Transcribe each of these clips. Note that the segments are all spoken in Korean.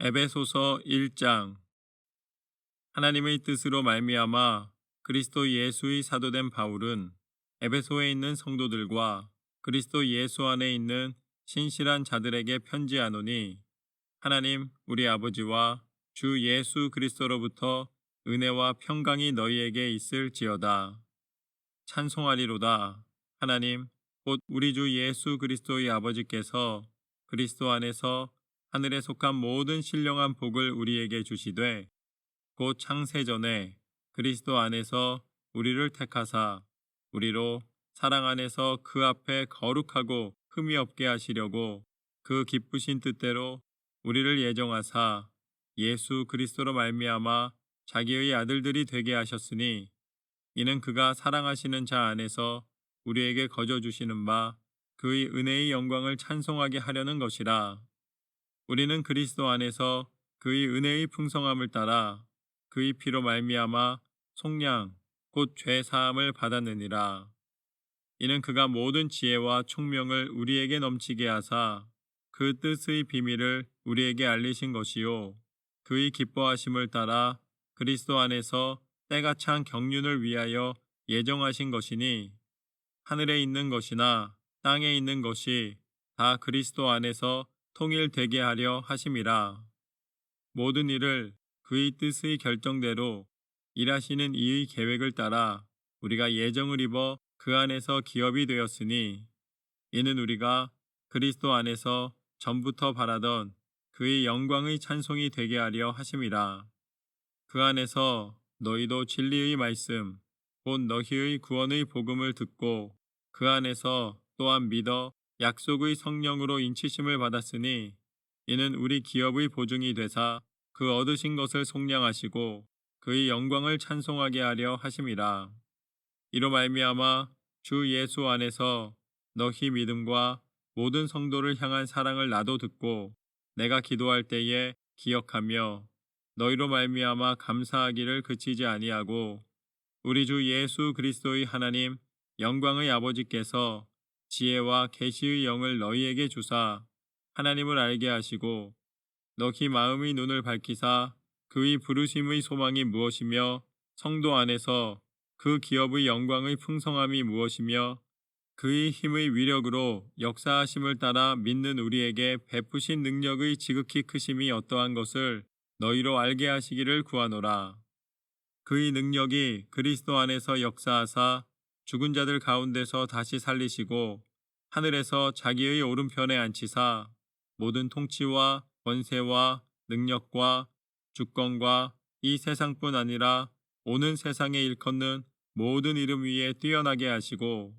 에베소서 1장. 하나님의 뜻으로 말미암아 그리스도 예수의 사도된 바울은 에베소에 있는 성도들과 그리스도 예수 안에 있는 신실한 자들에게 편지하노니, 하나님 우리 아버지와 주 예수 그리스도로부터 은혜와 평강이 너희에게 있을지어다. 찬송하리로다. 하나님 곧 우리 주 예수 그리스도의 아버지께서 그리스도 안에서 하늘에 속한 모든 신령한 복을 우리에게 주시되, 곧 창세전에 그리스도 안에서 우리를 택하사 우리로 사랑 안에서 그 앞에 거룩하고 흠이 없게 하시려고 그 기쁘신 뜻대로 우리를 예정하사 예수 그리스도로 말미암아 자기의 아들들이 되게 하셨으니, 이는 그가 사랑하시는 자 안에서 우리에게 거저 주시는 바 그의 은혜의 영광을 찬송하게 하려는 것이라. 우리는 그리스도 안에서 그의 은혜의 풍성함을 따라 그의 피로 말미암아 속량 곧 죄 사함을 받았느니라. 이는 그가 모든 지혜와 총명을 우리에게 넘치게 하사 그 뜻의 비밀을 우리에게 알리신 것이요, 그의 기뻐하심을 따라 그리스도 안에서 때가 찬 경륜을 위하여 예정하신 것이니, 하늘에 있는 것이나 땅에 있는 것이 다 그리스도 안에서 통일되게 하려 하심이라. 모든 일을 그의 뜻의 결정대로 일하시는 이의 계획을 따라 우리가 예정을 입어 그 안에서 기업이 되었으니, 이는 우리가 그리스도 안에서 전부터 바라던 그의 영광의 찬송이 되게 하려 하심이라. 그 안에서 너희도 진리의 말씀 곧 너희의 구원의 복음을 듣고 그 안에서 또한 믿어 약속의 성령으로 인치심을 받았으니, 이는 우리 기업의 보증이 되사 그 얻으신 것을 속량하시고 그의 영광을 찬송하게 하려 하심이라. 이로 말미암아 주 예수 안에서 너희 믿음과 모든 성도를 향한 사랑을 나도 듣고 내가 기도할 때에 기억하며 너희로 말미암아 감사하기를 그치지 아니하고, 우리 주 예수 그리스도의 하나님 영광의 아버지께서 지혜와 계시의 영을 너희에게 주사 하나님을 알게 하시고 너희 마음의 눈을 밝히사 그의 부르심의 소망이 무엇이며 성도 안에서 그 기업의 영광의 풍성함이 무엇이며 그의 힘의 위력으로 역사하심을 따라 믿는 우리에게 베푸신 능력의 지극히 크심이 어떠한 것을 너희로 알게 하시기를 구하노라. 그의 능력이 그리스도 안에서 역사하사 죽은 자들 가운데서 다시 살리시고 하늘에서 자기의 오른편에 앉히사 모든 통치와 권세와 능력과 주권과 이 세상뿐 아니라 오는 세상에 일컫는 모든 이름 위에 뛰어나게 하시고,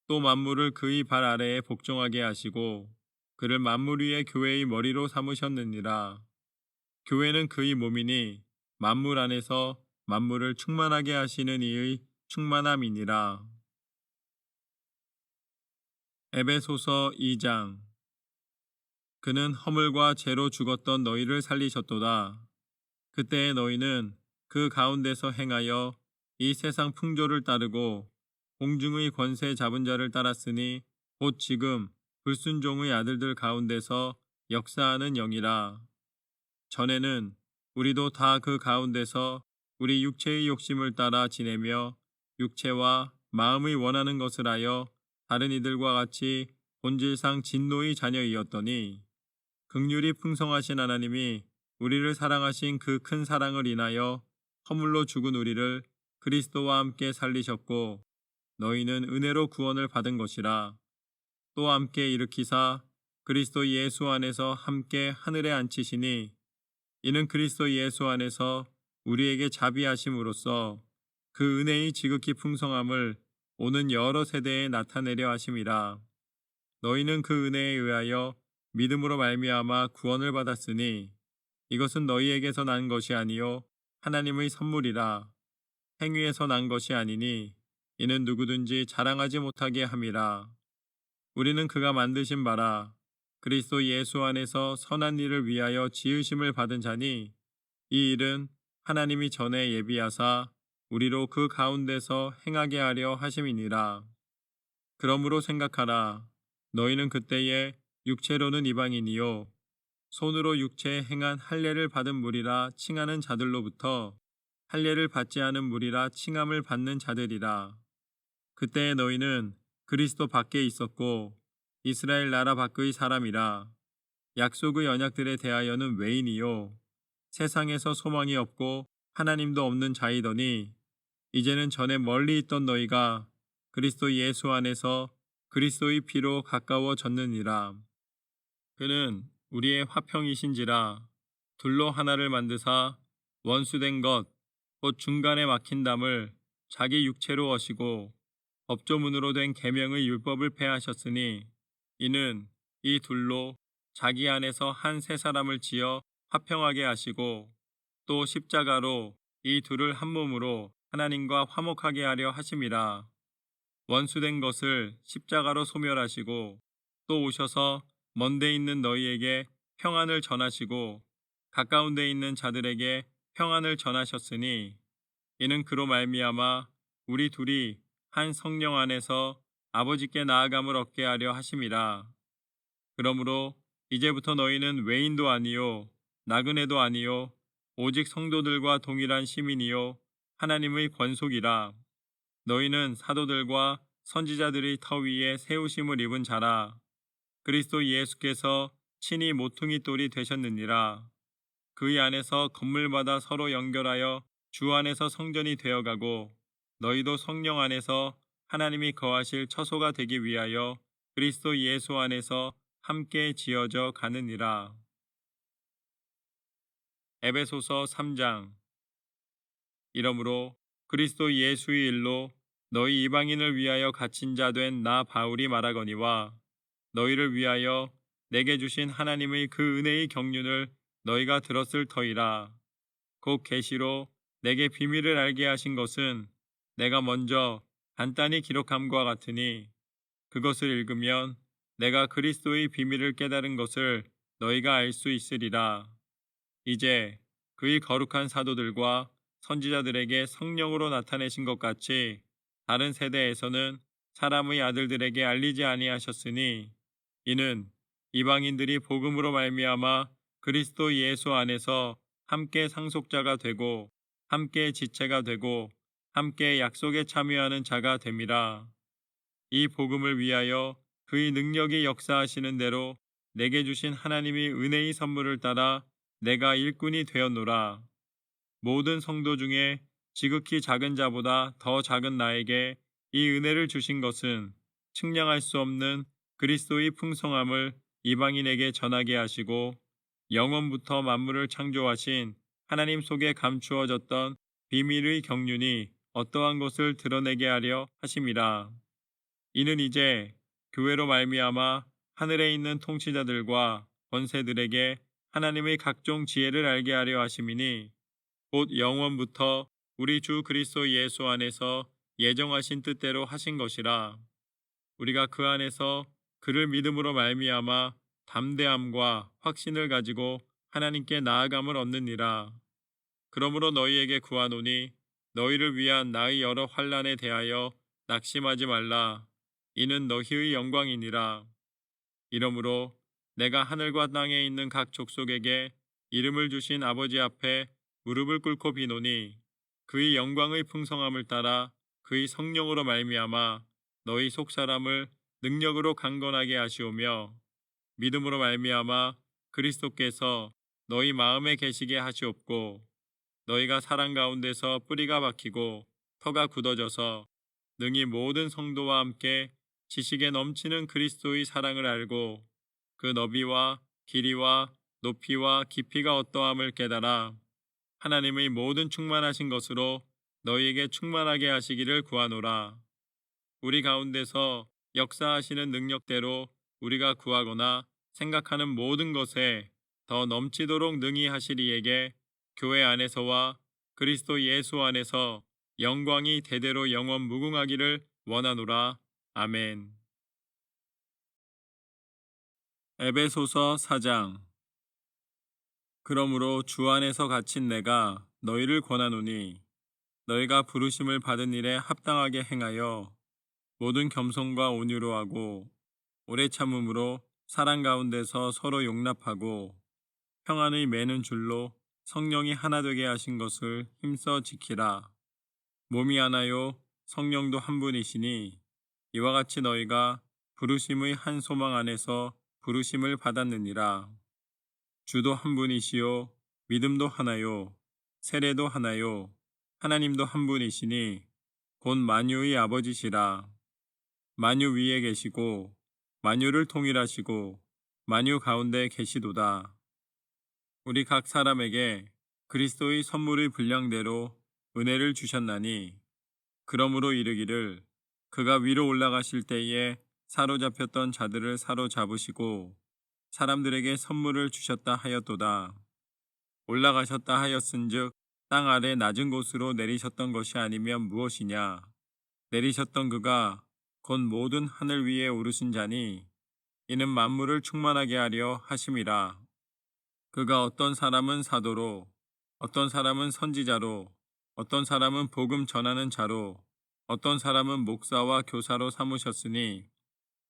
또 만물을 그의 발 아래에 복종하게 하시고 그를 만물 위의 교회의 머리로 삼으셨느니라. 교회는 그의 몸이니 만물 안에서 만물을 충만하게 하시는 이의 충만함이니라. 에베소서 2장. 그는 허물과 죄로 죽었던 너희를 살리셨도다. 그때의 너희는 그 가운데서 행하여 이 세상 풍조를 따르고 공중의 권세 잡은 자를 따랐으니, 곧 지금 불순종의 아들들 가운데서 역사하는 영이라. 전에는 우리도 다 그 가운데서 우리 육체의 욕심을 따라 지내며 육체와 마음의 원하는 것을 하여 다른 이들과 같이 본질상 진노의 자녀이었더니, 긍휼이 풍성하신 하나님이 우리를 사랑하신 그 큰 사랑을 인하여 허물로 죽은 우리를 그리스도와 함께 살리셨고 너희는 은혜로 구원을 받은 것이라. 또 함께 일으키사 그리스도 예수 안에서 함께 하늘에 앉히시니, 이는 그리스도 예수 안에서 우리에게 자비하심으로써 그 은혜의 지극히 풍성함을 오는 여러 세대에 나타내려 하심이라. 너희는 그 은혜에 의하여 믿음으로 말미암아 구원을 받았으니, 이것은 너희에게서 난 것이 아니요 하나님의 선물이라. 행위에서 난 것이 아니니 이는 누구든지 자랑하지 못하게 함이라. 우리는 그가 만드신 바라 그리스도 예수 안에서 선한 일을 위하여 지으심을 받은 자니, 이 일은 하나님이 전에 예비하사 우리로 그 가운데서 행하게 하려 하심이니라. 그러므로 생각하라. 너희는 그때에 육체로는 이방인이요 손으로 육체에 행한 할례를 받은 무리라 칭하는 자들로부터 할례를 받지 않은 무리라 칭함을 받는 자들이라. 그때에 너희는 그리스도 밖에 있었고 이스라엘 나라 밖의 사람이라. 약속의 언약들에 대하여는 외인이요 세상에서 소망이 없고 하나님도 없는 자이더니 이제는 전에 멀리 있던 너희가 그리스도 예수 안에서 그리스도의 피로 가까워졌느니라. 그는 우리의 화평이신지라 둘로 하나를 만드사 원수된 것 곧 중간에 막힌 담을 자기 육체로 어시고 법조문으로 된 계명의 율법을 폐하셨으니 이는 이 둘로 자기 안에서 한 새 사람을 지어 화평하게 하시고 또 십자가로 이 둘을 한 몸으로 하나님과 화목하게 하려 하심이라. 원수된 것을 십자가로 소멸하시고 또 오셔서 먼데 있는 너희에게 평안을 전하시고 가까운 데 있는 자들에게 평안을 전하셨으니 이는 그로 말미암아 우리 둘이 한 성령 안에서 아버지께 나아감을 얻게 하려 하심이라. 그러므로 이제부터 너희는 외인도 아니요 나그네도 아니요 오직 성도들과 동일한 시민이요 하나님의 권속이라. 너희는 사도들과 선지자들의 터 위에 세우심을 입은 자라. 그리스도 예수께서 친히 모퉁이 돌이 되셨느니라. 그의 안에서 건물마다 서로 연결하여 주 안에서 성전이 되어가고 너희도 성령 안에서 하나님이 거하실 처소가 되기 위하여 그리스도 예수 안에서 함께 지어져 가느니라. 에베소서 3장. 이러므로 그리스도 예수의 일로 너희 이방인을 위하여 갇힌 자 된 나 바울이 말하거니와 너희를 위하여 내게 주신 하나님의 그 은혜의 경륜을 너희가 들었을 터이라. 곧 계시로 내게 비밀을 알게 하신 것은 내가 먼저 간단히 기록함과 같으니 그것을 읽으면 내가 그리스도의 비밀을 깨달은 것을 너희가 알 수 있으리라. 이제 그의 거룩한 사도들과 선지자들에게 성령으로 나타내신 것 같이 다른 세대에서는 사람의 아들들에게 알리지 아니하셨으니 이는 이방인들이 복음으로 말미암아 그리스도 예수 안에서 함께 상속자가 되고 함께 지체가 되고 함께 약속에 참여하는 자가 됨이라. 이 복음을 위하여 그의 능력이 역사하시는 대로 내게 주신 하나님의 은혜의 선물을 따라 내가 일꾼이 되었노라. 모든 성도 중에 지극히 작은 자보다 더 작은 나에게 이 은혜를 주신 것은 측량할 수 없는 그리스도의 풍성함을 이방인에게 전하게 하시고 영원부터 만물을 창조하신 하나님 속에 감추어졌던 비밀의 경륜이 어떠한 것을 드러내게 하려 하심이라. 이는 이제 교회로 말미암아 하늘에 있는 통치자들과 권세들에게 하나님의 각종 지혜를 알게 하려 하심이니 곧 영원부터 우리 주 그리스도 예수 안에서 예정하신 뜻대로 하신 것이라. 우리가 그 안에서 그를 믿음으로 말미암아 담대함과 확신을 가지고 하나님께 나아감을 얻느니라. 그러므로 너희에게 구하노니 너희를 위한 나의 여러 환난에 대하여 낙심하지 말라. 이는 너희의 영광이니라. 이러므로 내가 하늘과 땅에 있는 각 족속에게 이름을 주신 아버지 앞에 무릎을 꿇고 비노니 그의 영광의 풍성함을 따라 그의 성령으로 말미암아 너희 속사람을 능력으로 강건하게 하시오며 믿음으로 말미암아 그리스도께서 너희 마음에 계시게 하시옵고 너희가 사랑 가운데서 뿌리가 박히고 터가 굳어져서 능히 모든 성도와 함께 지식에 넘치는 그리스도의 사랑을 알고 그 너비와 길이와 높이와 깊이가 어떠함을 깨달아 하나님의 모든 충만하신 것으로 너희에게 충만하게 하시기를 구하노라. 우리 가운데서 역사하시는 능력대로 우리가 구하거나 생각하는 모든 것에 더 넘치도록 능히 하시리에게 교회 안에서와 그리스도 예수 안에서 영광이 대대로 영원 무궁하기를 원하노라. 아멘. 에베소서 4장. 그러므로 주 안에서 갇힌 내가 너희를 권하노니 너희가 부르심을 받은 일에 합당하게 행하여 모든 겸손과 온유로 하고 오래 참음으로 사랑 가운데서 서로 용납하고 평안의 매는 줄로 성령이 하나 되게 하신 것을 힘써 지키라. 몸이 하나요 성령도 한 분이시니 이와 같이 너희가 부르심의 한 소망 안에서 부르심을 받았느니라. 주도 한 분이시요 믿음도 하나요 세례도 하나요 하나님도 한 분이시니 곧 만유의 아버지시라. 만유 위에 계시고 만유를 통일하시고 만유 가운데 계시도다. 우리 각 사람에게 그리스도의 선물의 분량대로 은혜를 주셨나니 그러므로 이르기를 그가 위로 올라가실 때에 사로잡혔던 자들을 사로잡으시고 사람들에게 선물을 주셨다 하였도다. 올라가셨다 하였은즉 땅 아래 낮은 곳으로 내리셨던 것이 아니면 무엇이냐. 내리셨던 그가 곧 모든 하늘 위에 오르신 자니 이는 만물을 충만하게 하려 하심이라. 그가 어떤 사람은 사도로 어떤 사람은 선지자로 어떤 사람은 복음 전하는 자로 어떤 사람은 목사와 교사로 삼으셨으니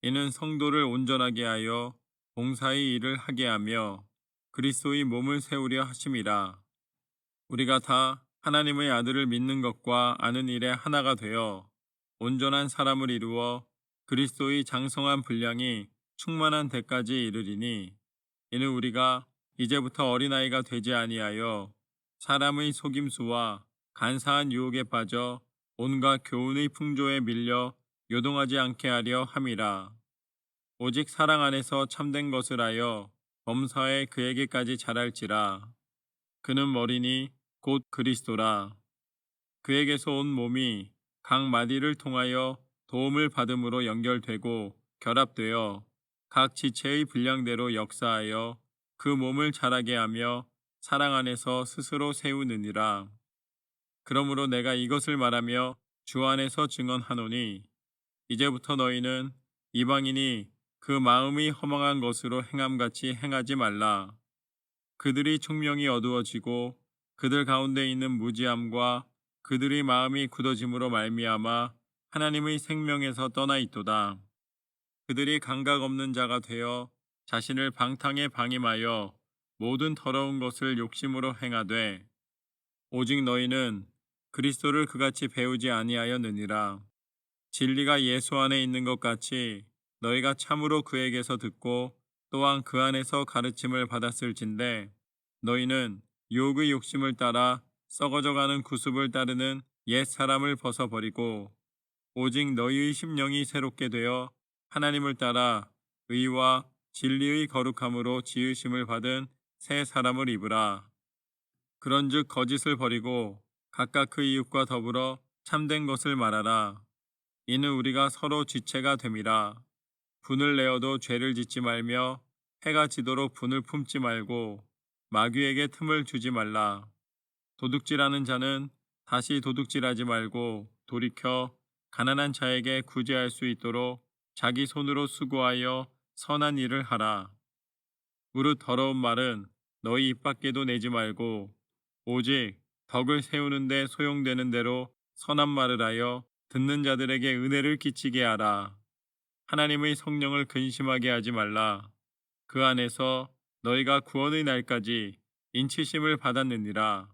이는 성도를 온전하게 하여 봉사의 일을 하게 하며 그리스도의 몸을 세우려 하심이라. 우리가 다 하나님의 아들을 믿는 것과 아는 일에 하나가 되어 온전한 사람을 이루어 그리스도의 장성한 분량이 충만한 데까지 이르리니 이는 우리가 이제부터 어린아이가 되지 아니하여 사람의 속임수와 간사한 유혹에 빠져 온갖 교훈의 풍조에 밀려 요동하지 않게 하려 함이라. 오직 사랑 안에서 참된 것을 하여 범사에 그에게까지 자랄지라. 그는 머리니 곧 그리스도라. 그에게서 온 몸이 각 마디를 통하여 도움을 받음으로 연결되고 결합되어 각 지체의 분량대로 역사하여 그 몸을 자라게 하며 사랑 안에서 스스로 세우느니라. 그러므로 내가 이것을 말하며 주 안에서 증언하노니 이제부터 너희는 이방인이 그 마음이 허망한 것으로 행함같이 행하지 말라. 그들이 총명이 어두워지고 그들 가운데 있는 무지함과 그들의 마음이 굳어짐으로 말미암아 하나님의 생명에서 떠나 있도다. 그들이 감각 없는 자가 되어 자신을 방탕에 방임하여 모든 더러운 것을 욕심으로 행하되 오직 너희는 그리스도를 그같이 배우지 아니하였느니라. 진리가 예수 안에 있는 것 같이 너희가 참으로 그에게서 듣고 또한 그 안에서 가르침을 받았을진데 너희는 유혹의 욕심을 따라 썩어져가는 구습을 따르는 옛 사람을 벗어버리고 오직 너희의 심령이 새롭게 되어 하나님을 따라 의와 진리의 거룩함으로 지으심을 받은 새 사람을 입으라. 그런즉 거짓을 버리고 각각 그 이웃과 더불어 참된 것을 말하라. 이는 우리가 서로 지체가 됨이라. 분을 내어도 죄를 짓지 말며 해가 지도록 분을 품지 말고 마귀에게 틈을 주지 말라. 도둑질하는 자는 다시 도둑질하지 말고 돌이켜 가난한 자에게 구제할 수 있도록 자기 손으로 수고하여 선한 일을 하라. 무릇 더러운 말은 너희 입 밖에도 내지 말고 오직 덕을 세우는 데 소용되는 대로 선한 말을 하여 듣는 자들에게 은혜를 끼치게 하라. 하나님의 성령을 근심하게 하지 말라. 그 안에서 너희가 구원의 날까지 인치심을 받았느니라.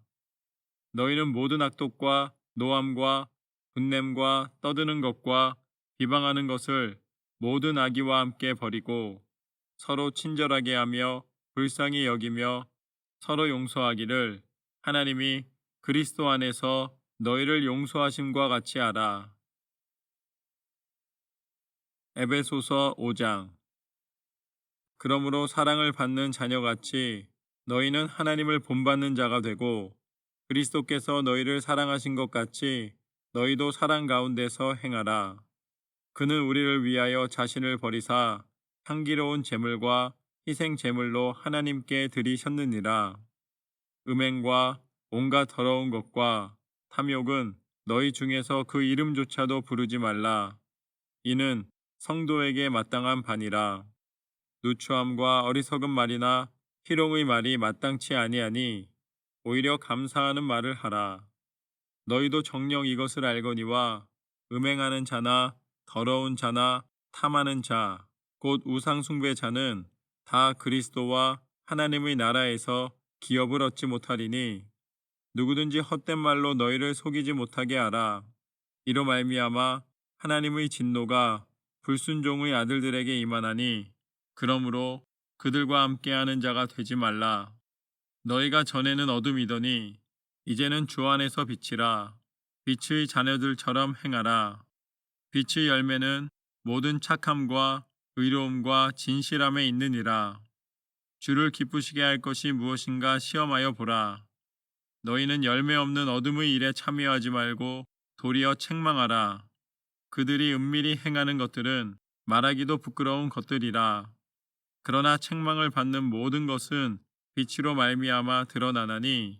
너희는 모든 악독과 노함과 분냄과 떠드는 것과 비방하는 것을 모든 악의와 함께 버리고 서로 친절하게 하며 불쌍히 여기며 서로 용서하기를 하나님이 그리스도 안에서 너희를 용서하심과 같이 하라. 에베소서 5장. 그러므로 사랑을 받는 자녀같이 너희는 하나님을 본받는 자가 되고 그리스도께서 너희를 사랑하신 것 같이 너희도 사랑 가운데서 행하라. 그는 우리를 위하여 자신을 버리사 향기로운 제물과 희생 제물로 하나님께 드리셨느니라. 음행과 온갖 더러운 것과 탐욕은 너희 중에서 그 이름조차도 부르지 말라. 이는 성도에게 마땅한 바니라. 누추함과 어리석은 말이나 희롱의 말이 마땅치 아니하니 오히려 감사하는 말을 하라. 너희도 정녕 이것을 알거니와 음행하는 자나 더러운 자나 탐하는 자, 곧 우상숭배자는 다 그리스도와 하나님의 나라에서 기업을 얻지 못하리니 누구든지 헛된 말로 너희를 속이지 못하게 하라. 이로 말미암아 하나님의 진노가 불순종의 아들들에게 임하나니 그러므로 그들과 함께하는 자가 되지 말라. 너희가 전에는 어둠이더니 이제는 주 안에서 빛이라. 빛의 자녀들처럼 행하라. 빛의 열매는 모든 착함과 의로움과 진실함에 있느니라. 주를 기쁘시게 할 것이 무엇인가 시험하여 보라. 너희는 열매 없는 어둠의 일에 참여하지 말고 도리어 책망하라. 그들이 은밀히 행하는 것들은 말하기도 부끄러운 것들이라. 그러나 책망을 받는 모든 것은 빛으로 말미암아 드러나나니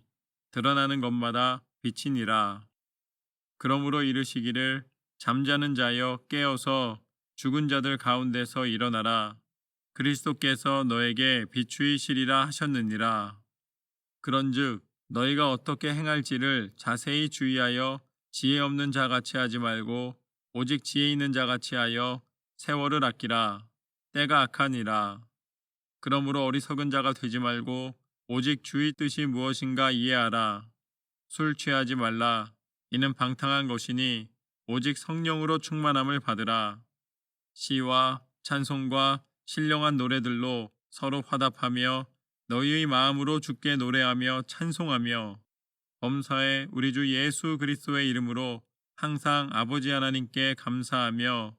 드러나는 것마다 빛이니라. 그러므로 이르시기를 잠자는 자여 깨어서 죽은 자들 가운데서 일어나라. 그리스도께서 너에게 비추이시리라 하셨느니라. 그런즉 너희가 어떻게 행할지를 자세히 주의하여 지혜 없는 자같이 하지 말고 오직 지혜 있는 자같이 하여 세월을 아끼라. 때가 악하니라. 그러므로 어리석은 자가 되지 말고 오직 주의 뜻이 무엇인가 이해하라. 술 취하지 말라. 이는 방탕한 것이니 오직 성령으로 충만함을 받으라. 시와 찬송과 신령한 노래들로 서로 화답하며 너희의 마음으로 주께 노래하며 찬송하며 범사에 우리 주 예수 그리스도의 이름으로 항상 아버지 하나님께 감사하며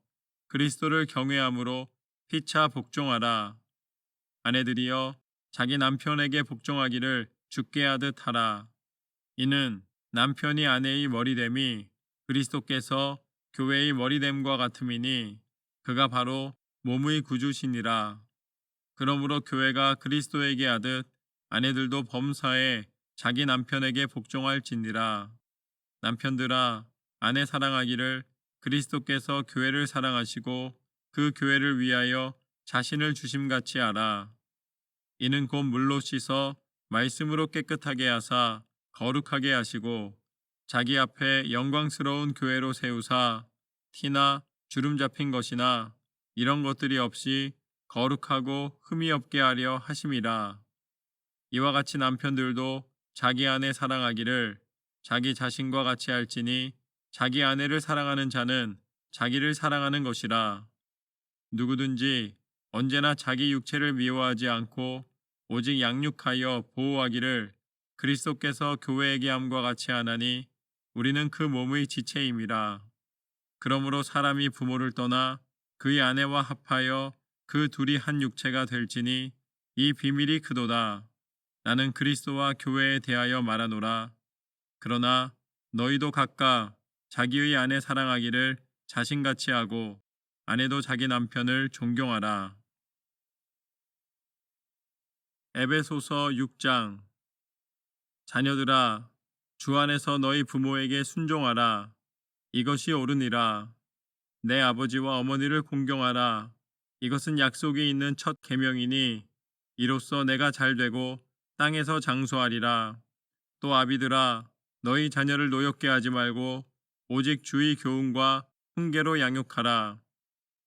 그리스도를 경외함으로 피차 복종하라. 아내들이여 자기 남편에게 복종하기를 주께 하듯 하라. 이는 남편이 아내의 머리됨이 그리스도께서 교회의 머리됨과 같음이니 그가 바로 몸의 구주시니라. 그러므로 교회가 그리스도에게 하듯 아내들도 범사에 자기 남편에게 복종할지니라. 남편들아 아내 사랑하기를 그리스도께서 교회를 사랑하시고 그 교회를 위하여 자신을 주심같이 하라. 이는 곧 물로 씻어 말씀으로 깨끗하게 하사 거룩하게 하시고 자기 앞에 영광스러운 교회로 세우사 티나 주름 잡힌 것이나 이런 것들이 없이 거룩하고 흠이 없게 하려 하심이라. 이와 같이 남편들도 자기 아내 사랑하기를 자기 자신과 같이 할지니 자기 아내를 사랑하는 자는 자기를 사랑하는 것이라. 누구든지 언제나 자기 육체를 미워하지 않고 오직 양육하여 보호하기를 그리스도께서 교회에게 함과 같이 하나니 우리는 그 몸의 지체임이라. 그러므로 사람이 부모를 떠나 그의 아내와 합하여 그 둘이 한 육체가 될지니 이 비밀이 크도다. 나는 그리스도와 교회에 대하여 말하노라. 그러나 너희도 각각 자기의 아내 사랑하기를 자신같이 하고 아내도 자기 남편을 존경하라. 에베소서 6장. 자녀들아 주 안에서 너희 부모에게 순종하라. 이것이 옳으니라. 내 아버지와 어머니를 공경하라. 이것은 약속이 있는 첫 계명이니 이로써 내가 잘되고 땅에서 장수하리라. 또 아비들아 너희 자녀를 노엽게 하지 말고 오직 주의 교훈과 훈계로 양육하라.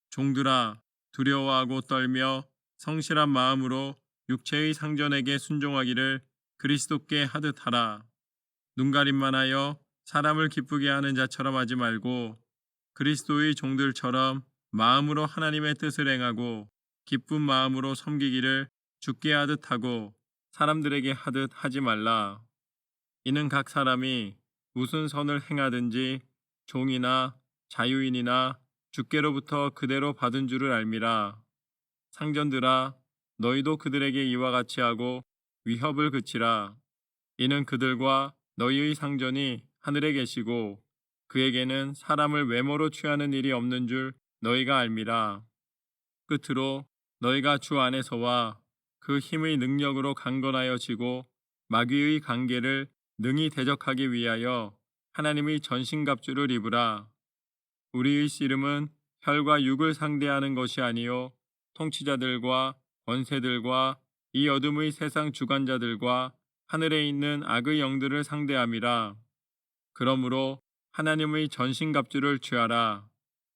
종들아 두려워하고 떨며 성실한 마음으로 육체의 상전에게 순종하기를 그리스도께 하듯 하라. 눈가림만 하여 사람을 기쁘게 하는 자처럼 하지 말고 그리스도의 종들처럼 마음으로 하나님의 뜻을 행하고 기쁜 마음으로 섬기기를 주께 하듯 하고 사람들에게 하듯 하지 말라. 이는 각 사람이 무슨 선을 행하든지 종이나 자유인이나 주께로부터 그대로 받은 줄을 알미라. 상전들아 너희도 그들에게 이와 같이 하고 위협을 그치라. 이는 그들과 너희의 상전이 하늘에 계시고 그에게는 사람을 외모로 취하는 일이 없는 줄 너희가 알미라. 끝으로 너희가 주 안에서와 그 힘의 능력으로 강건하여 지고 마귀의 관계를 능히 대적하기 위하여 하나님의 전신갑주를 입으라. 우리의 씨름은 혈과 육을 상대하는 것이 아니요 통치자들과 권세들과 이 어둠의 세상 주관자들과 하늘에 있는 악의 영들을 상대함이라. 그러므로 하나님의 전신갑주를 취하라.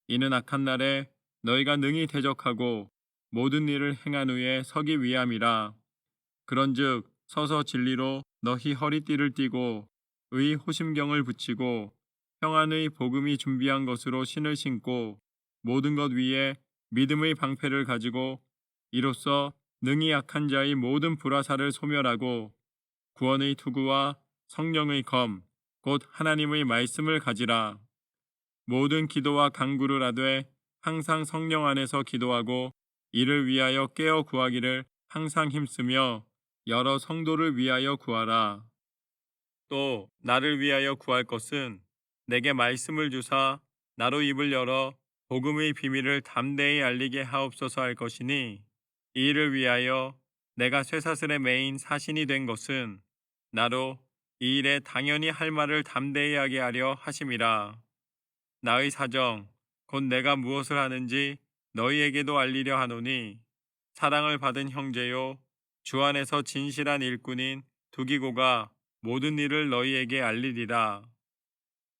이는 악한 날에 너희가 능히 대적하고 모든 일을 행한 후에 서기 위함이라. 그런즉 서서 진리로 너희 허리띠를 띠고 의 호심경을 붙이고 평안의 복음이 준비한 것으로 신을 신고 모든 것 위에 믿음의 방패를 가지고 이로써 능히 약한 자의 모든 불화살을 소멸하고 구원의 투구와 성령의 검 곧 하나님의 말씀을 가지라. 모든 기도와 간구를 하되 항상 성령 안에서 기도하고 이를 위하여 깨어 구하기를 항상 힘쓰며 여러 성도를 위하여 구하라. 또 나를 위하여 구할 것은 내게 말씀을 주사 나로 입을 열어 복음의 비밀을 담대히 알리게 하옵소서 할 것이니 이 일을 위하여 내가 쇠사슬에 매인 사신이 된 것은 나로 이 일에 당연히 할 말을 담대히 하게 하려 하심이라. 나의 사정 곧 내가 무엇을 하는지 너희에게도 알리려 하노니 사랑을 받은 형제요 주 안에서 진실한 일꾼인 두기고가 모든 일을 너희에게 알리리라.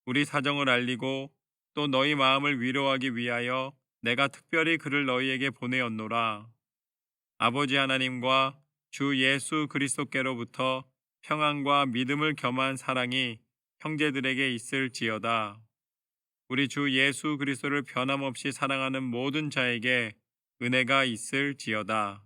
우리 사정을 알리고 또 너희 마음을 위로하기 위하여 내가 특별히 그를 너희에게 보내었노라. 아버지 하나님과 주 예수 그리스도께로부터 평안과 믿음을 겸한 사랑이 형제들에게 있을지어다. 우리 주 예수 그리스도를 변함없이 사랑하는 모든 자에게 은혜가 있을지어다.